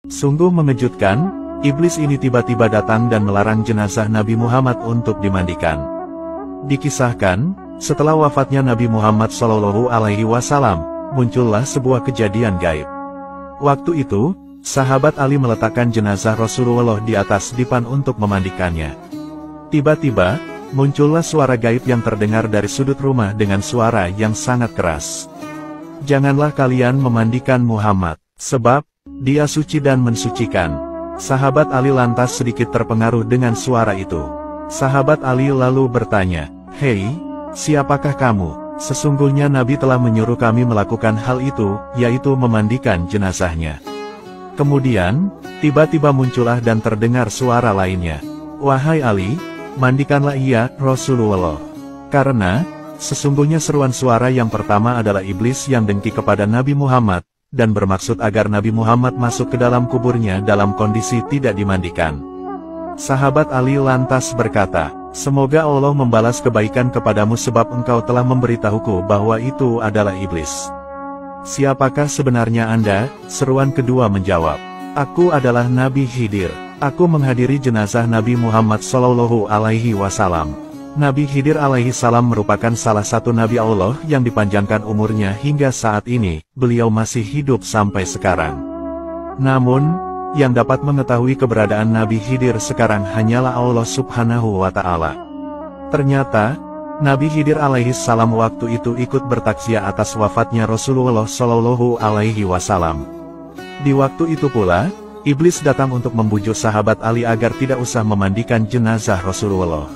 Sungguh mengejutkan, iblis ini tiba-tiba datang dan melarang jenazah Nabi Muhammad untuk dimandikan. Dikisahkan, setelah wafatnya Nabi Muhammad SAW, muncullah sebuah kejadian gaib. Waktu itu, sahabat Ali meletakkan jenazah Rasulullah di atas dipan untuk memandikannya. Tiba-tiba, muncullah suara gaib yang terdengar dari sudut rumah dengan suara yang sangat keras. "Janganlah kalian memandikan Muhammad, sebab dia suci dan mensucikan." Sahabat Ali lantas sedikit terpengaruh dengan suara itu. Sahabat Ali lalu bertanya, "Hei, siapakah kamu? Sesungguhnya Nabi telah menyuruh kami melakukan hal itu, yaitu memandikan jenazahnya." Kemudian, tiba-tiba muncullah dan terdengar suara lainnya. "Wahai Ali, mandikanlah ia, Rasulullah." Karena, sesungguhnya seruan suara yang pertama adalah iblis yang dengki kepada Nabi Muhammad, dan bermaksud agar Nabi Muhammad masuk ke dalam kuburnya dalam kondisi tidak dimandikan. Sahabat Ali lantas berkata, "Semoga Allah membalas kebaikan kepadamu sebab engkau telah memberitahuku bahwa itu adalah iblis." "Siapakah sebenarnya Anda?" Seruan kedua menjawab, "Aku adalah Nabi Khidir. Aku menghadiri jenazah Nabi Muhammad SAW. Nabi Khidir alaihi salam merupakan salah satu Nabi Allah yang dipanjangkan umurnya hingga saat ini, beliau masih hidup sampai sekarang. Namun, yang dapat mengetahui keberadaan Nabi Khidir sekarang hanyalah Allah Subhanahu wa Ta'ala." Ternyata, Nabi Khidir alaihi salam waktu itu ikut bertaksiah atas wafatnya Rasulullah SAW. Di waktu itu pula, iblis datang untuk membujuk sahabat Ali agar tidak usah memandikan jenazah Rasulullah.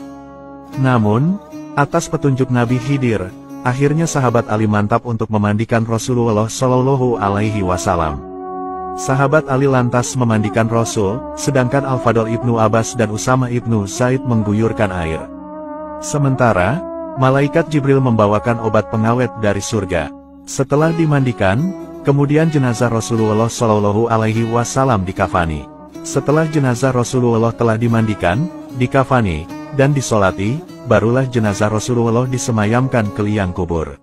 Namun, atas petunjuk Nabi Khidir, akhirnya sahabat Ali mantap untuk memandikan Rasulullah SAW. Sahabat Ali lantas memandikan Rasul, sedangkan Al-Fadl ibnu Abbas dan Usama ibnu Zaid mengguyurkan air. Sementara, malaikat Jibril membawakan obat pengawet dari surga. Setelah dimandikan, kemudian jenazah Rasulullah SAW dikafani. Setelah jenazah Rasulullah telah dimandikan, dikafani, dan disolati, barulah jenazah Rasulullah disemayamkan ke liang kubur.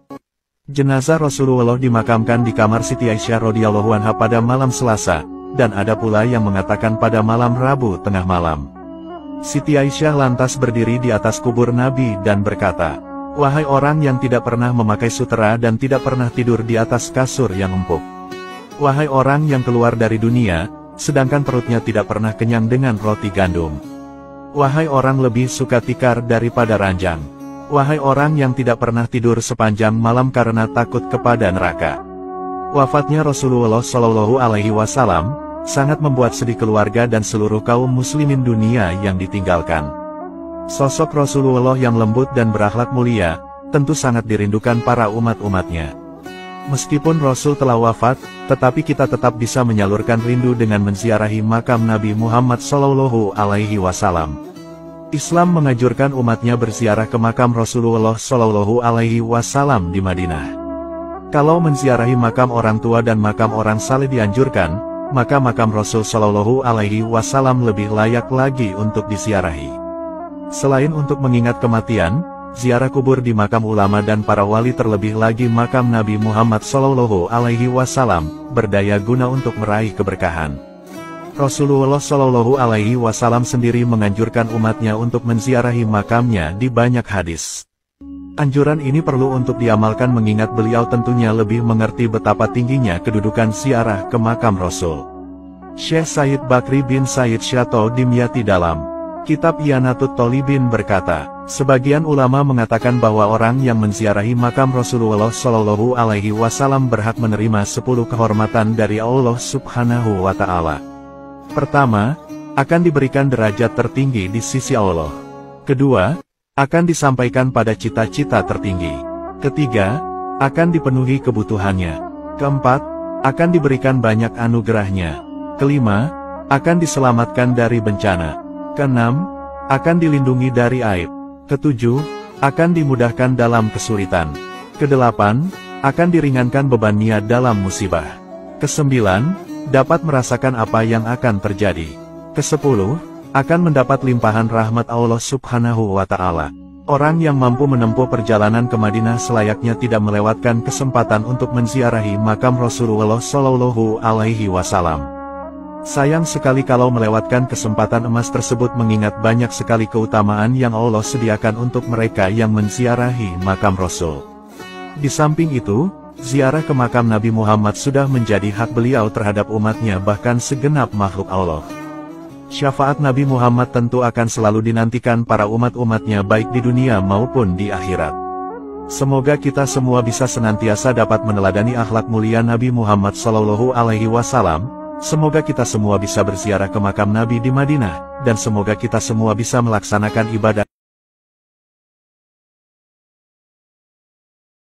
Jenazah Rasulullah dimakamkan di kamar Siti Aisyah radhiyallahu anha pada malam Selasa, dan ada pula yang mengatakan pada malam Rabu tengah malam. Siti Aisyah lantas berdiri di atas kubur Nabi dan berkata, "Wahai orang yang tidak pernah memakai sutera dan tidak pernah tidur di atas kasur yang empuk. Wahai orang yang keluar dari dunia, sedangkan perutnya tidak pernah kenyang dengan roti gandum. Wahai orang lebih suka tikar daripada ranjang. Wahai orang yang tidak pernah tidur sepanjang malam karena takut kepada neraka." Wafatnya Rasulullah SAW sangat membuat sedih keluarga dan seluruh kaum muslimin dunia yang ditinggalkan. Sosok Rasulullah yang lembut dan berakhlak mulia, tentu sangat dirindukan para umat-umatnya. Meskipun Rasul telah wafat, tetapi kita tetap bisa menyalurkan rindu dengan menziarahi makam Nabi Muhammad SAW. Islam menganjurkan umatnya berziarah ke makam Rasulullah SAW di Madinah. Kalau menziarahi makam orang tua dan makam orang saleh dianjurkan, maka makam Rasul SAW lebih layak lagi untuk diziarahi. Selain untuk mengingat kematian, ziarah kubur di makam ulama dan para wali terlebih lagi makam Nabi Muhammad SAW, berdaya guna untuk meraih keberkahan. Rasulullah SAW sendiri menganjurkan umatnya untuk menziarahi makamnya di banyak hadis. Anjuran ini perlu untuk diamalkan mengingat beliau tentunya lebih mengerti betapa tingginya kedudukan ziarah ke makam Rasul. Syekh Said Bakri bin Said Syato Dimyati dalam kitab Ianatut Tolibin berkata, sebagian ulama mengatakan bahwa orang yang menziarahi makam Rasulullah SAW berhak menerima 10 kehormatan dari Allah Subhanahu wa Ta'ala. Pertama, akan diberikan derajat tertinggi di sisi Allah. Kedua, akan disampaikan pada cita-cita tertinggi. Ketiga, akan dipenuhi kebutuhannya. Keempat, akan diberikan banyak anugerahnya. Kelima, akan diselamatkan dari bencana. Keenam, akan dilindungi dari aib. Ketujuh, akan dimudahkan dalam kesulitan. Kedelapan, akan diringankan bebannya dalam musibah. Kesembilan, dapat merasakan apa yang akan terjadi. Kesepuluh, akan mendapat limpahan rahmat Allah Subhanahu wa Ta'ala. Orang yang mampu menempuh perjalanan ke Madinah selayaknya tidak melewatkan kesempatan untuk menziarahi makam Rasulullah SAW. Sayang sekali kalau melewatkan kesempatan emas tersebut mengingat banyak sekali keutamaan yang Allah sediakan untuk mereka yang menziarahi makam Rasul. Di samping itu, ziarah ke makam Nabi Muhammad sudah menjadi hak beliau terhadap umatnya bahkan segenap makhluk Allah. Syafaat Nabi Muhammad tentu akan selalu dinantikan para umat-umatnya baik di dunia maupun di akhirat. Semoga kita semua bisa senantiasa dapat meneladani akhlak mulia Nabi Muhammad SAW. Semoga kita semua bisa berziarah ke makam Nabi di Madinah, dan semoga kita semua bisa melaksanakan ibadah